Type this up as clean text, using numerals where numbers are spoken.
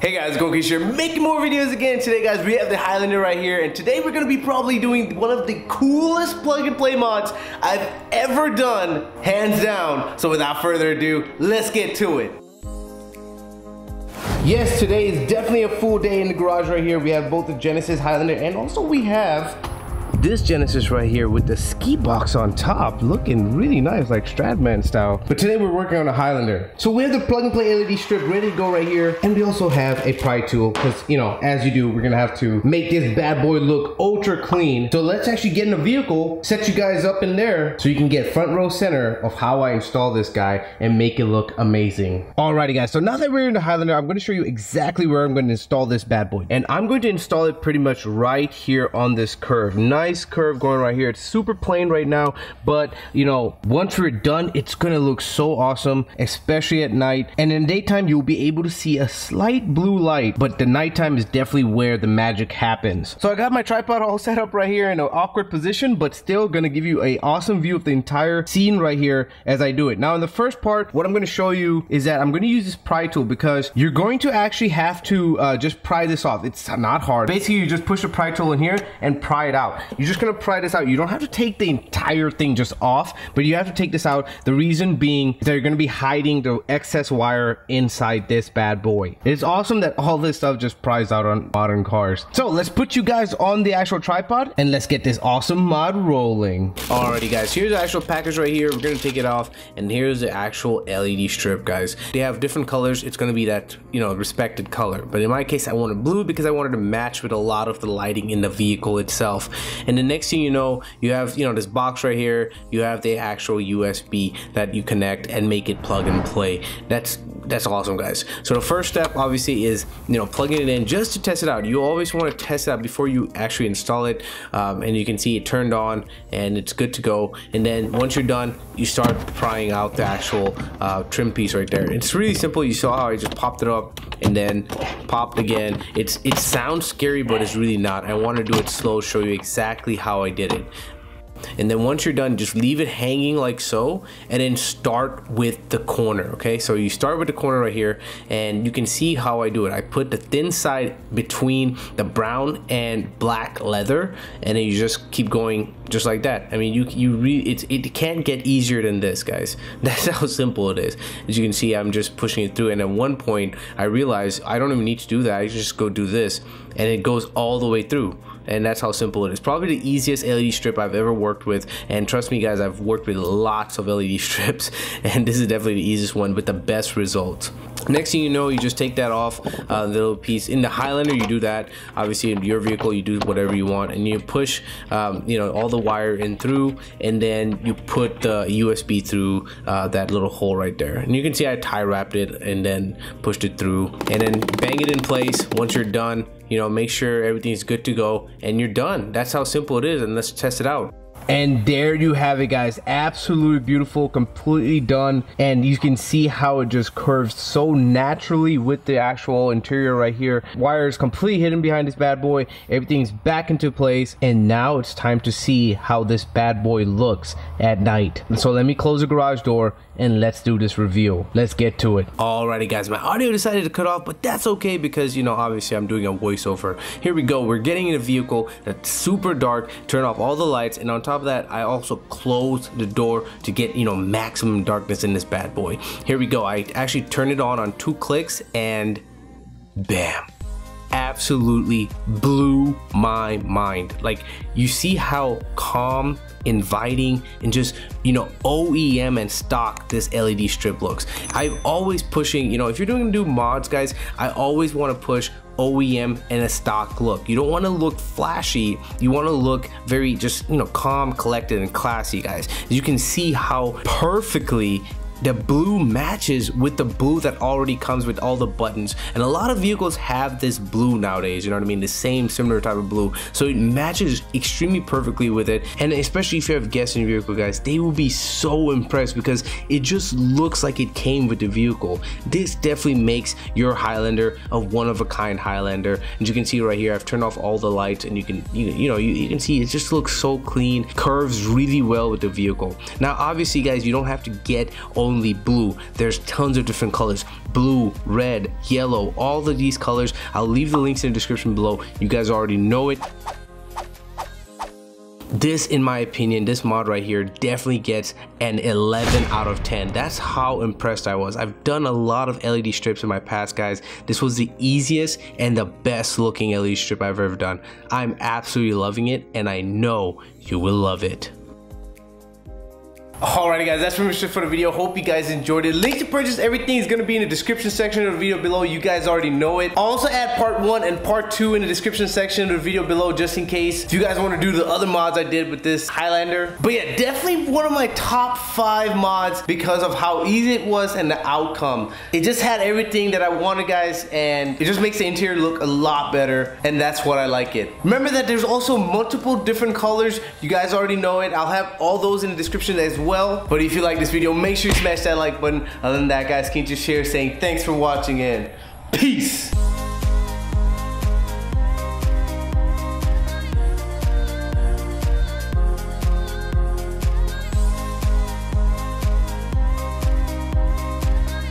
Hey guys, Goki here, making more videos again. Today guys, we have the Highlander right here, and today we're gonna be probably doing one of the coolest plug and play mods I've ever done, hands down. So without further ado, let's get to it. Yes, today is definitely a full day in the garage right here. We have both the Genesis Highlander and also we have this Genesis right here with the ski box on top, looking really nice, like Stradman style. But today we're working on a Highlander. So we have the plug and play LED strip ready to go right here, and we also have a pry tool because, you know, as you do, we're gonna have to make this bad boy look ultra clean. So let's actually get in the vehicle, set you guys up in there so you can get front row center of how I install this guy and make it look amazing. Alrighty guys, so now that we're in the Highlander, I'm gonna show you exactly where I'm going to install this bad boy. And I'm going to install it pretty much right here on this curve. Nice curve going right here. It's super plain right now, but you know, once we're done, it's gonna look so awesome, especially at night. And in daytime, you'll be able to see a slight blue light, but the nighttime is definitely where the magic happens. So I got my tripod all set up right here in an awkward position, but still gonna give you an awesome view of the entire scene right here as I do it. Now in the first part, what I'm gonna show you is that I'm gonna use this pry tool because you're going to actually have to just pry this off. It's not hard. Basically, you just push the pry tool in here and pry it out. You're just gonna pry this out. You don't have to take the entire thing just off, but you have to take this out. The reason being they're gonna be hiding the excess wire inside this bad boy. It's awesome that all this stuff just pries out on modern cars. So let's put you guys on the actual tripod and let's get this awesome mod rolling. Alrighty guys, here's the actual package right here. We're gonna take it off, and here's the actual LED strip, guys. They have different colors. It's gonna be that, you know, respected color, but in my case I wanted blue because I wanted to match with a lot of the lighting in the vehicle itself. And the next thing you know, you have, you know, this box right here. You have the actual USB that you connect and make it plug and play. That's awesome, guys. So the first step obviously is, you know, plugging it in just to test it out. You always want to test it out before you actually install it, and you can see it turned on and it's good to go. And then once you're done, you start prying out the actual trim piece right there. It's really simple. You saw how I just popped it up and then popped again. It sounds scary, but it's really not. I want to do it slow, show you exactly how I did it. And then once you're done, just leave it hanging like so, and then start with the corner. Okay, so you start with the corner right here, and you can see how I do it. I put the thin side between the brown and black leather, and then you just keep going just like that. I mean, you really, it can't get easier than this, guys. That's how simple it is. As you can see, I'm just pushing it through, and at one point I realized I don't even need to do that. I just go do this, and it goes all the way through. And that's how simple it is. Probably the easiest LED strip I've ever worked with, and trust me guys, I've worked with lots of LED strips, and this is definitely the easiest one with the best results. Next thing you know, you just take that off, the little piece. In the Highlander, you do that. Obviously in your vehicle, you do whatever you want, and you push you know, all the wire in through, and then you put the USB through that little hole right there. And you can see I tie wrapped it and then pushed it through, and then bang it in place. Once you're done, you know, make sure everything's good to go, and you're done. That's how simple it is, and let's test it out. And there you have it, guys. Absolutely beautiful, completely done. And you can see how it just curves so naturally with the actual interior right here. Wire is completely hidden behind this bad boy. Everything's back into place, and now it's time to see how this bad boy looks at night. So let me close the garage door and let's do this review. Let's get to it. Alrighty guys, my audio decided to cut off, but that's okay because, you know, obviously I'm doing a voiceover. Here we go. We're getting in a vehicle that's super dark, turn off all the lights, and on top of that, I also closed the door to get, you know, maximum darkness in this bad boy. Here we go. I actually turned it on 2 clicks, and bam. Absolutely blew my mind. Like, you see how calm, inviting, and just, you know, OEM and stock this LED strip looks. I'm always pushing, you know, if you're going to do mods, guys, I always want to push OEM and a stock look. You don't want to look flashy. You want to look very just, you know, calm, collected, and classy, guys. You can see how perfectly the blue matches with the blue that already comes with all the buttons, and a lot of vehicles have this blue nowadays, you know what I mean, the same similar type of blue, so it matches extremely perfectly with it. And especially if you have guests in your vehicle, guys, they will be so impressed because it just looks like it came with the vehicle. This definitely makes your Highlander a one-of-a-kind Highlander. And you can see right here, I've turned off all the lights, and you can see it just looks so clean, curves really well with the vehicle. Now obviously guys, you don't have to get only only blue. There's tons of different colors: blue, red, yellow, all of these colors. I'll leave the links in the description below. You guys already know it. This, in my opinion, this mod right here definitely gets an 11 out of 10. That's how impressed I was. I've done a lot of LED strips in my past, guys. This was the easiest and the best looking LED strip I've ever done. I'm absolutely loving it, and I know you will love it. Alrighty guys, that's pretty much it for the video. Hope you guys enjoyed it. Link to purchase everything is going to be in the description section of the video below. You guys already know it. I'll also add part 1 and part 2 in the description section of the video below, just in case if you guys want to do the other mods I did with this Highlander. But yeah, definitely one of my top 5 mods because of how easy it was and the outcome. It just had everything that I wanted, guys, and it just makes the interior look a lot better, and that's what I like it. Remember that there's also multiple different colors. You guys already know it. I'll have all those in the description as well. But if you like this video, make sure you smash that like button. Other than that, guys, can you just share saying thanks for watching and peace.